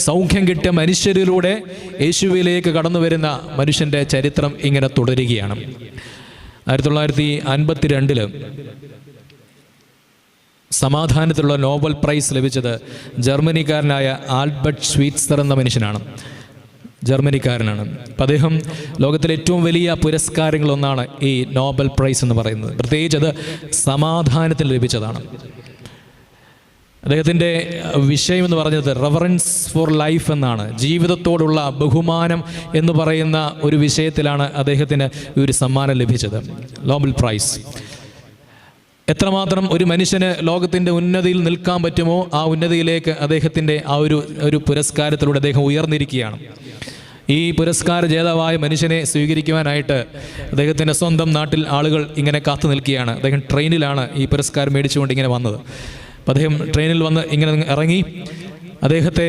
സൗഖ്യം കിട്ടിയ മനുഷ്യരിലൂടെ യേശുവിലേക്ക് കടന്നു വരുന്ന മനുഷ്യൻ്റെ ചരിത്രം ഇങ്ങനെ തുടരുകയാണ്. 1952 സമാധാനത്തിലുള്ള നോബൽ പ്രൈസ് ലഭിച്ചത് ജർമ്മനിക്കാരനായ ആൽബർട്ട് സ്വീറ്റ്സർ എന്ന മനുഷ്യനാണ്. ജർമ്മനിക്കാരനാണ്. അപ്പം അദ്ദേഹം ലോകത്തിലെ ഏറ്റവും വലിയ പുരസ്കാരങ്ങളൊന്നാണ് ഈ നോബൽ പ്രൈസ് എന്ന് പറയുന്നത്. പ്രത്യേകിച്ച് അത് സമാധാനത്തിന് ലഭിച്ചതാണ്. അദ്ദേഹത്തിൻ്റെ വിഷയം എന്ന് പറഞ്ഞത് റെവറൻസ് ഫോർ ലൈഫ് എന്നാണ്. ജീവിതത്തോടുള്ള ബഹുമാനം എന്ന് പറയുന്ന ഒരു വിഷയത്തിലാണ് അദ്ദേഹത്തിന് ഈ ഒരു സമ്മാനം ലഭിച്ചത്, നോബൽ പ്രൈസ്. എത്രമാത്രം ഒരു മനുഷ്യന് ലോകത്തിൻ്റെ ഉന്നതിയിൽ നിൽക്കാൻ പറ്റുമോ ആ ഉന്നതിയിലേക്ക് അദ്ദേഹത്തിൻ്റെ ആ ഒരു പുരസ്കാരത്തിലൂടെ അദ്ദേഹം ഉയർന്നിരിക്കുകയാണ്. ഈ പുരസ്കാര ജേതാവായ മനുഷ്യനെ സ്വീകരിക്കുവാനായിട്ട് അദ്ദേഹത്തിൻ്റെ സ്വന്തം നാട്ടിൽ ആളുകൾ ഇങ്ങനെ കാത്തു നിൽക്കുകയാണ്. അദ്ദേഹം ട്രെയിനിലാണ് ഈ പുരസ്കാരം മേടിച്ചുകൊണ്ട് ഇങ്ങനെ വന്നത്. അപ്പം അദ്ദേഹം ട്രെയിനിൽ വന്ന് ഇങ്ങനെ ഇറങ്ങി അദ്ദേഹത്തെ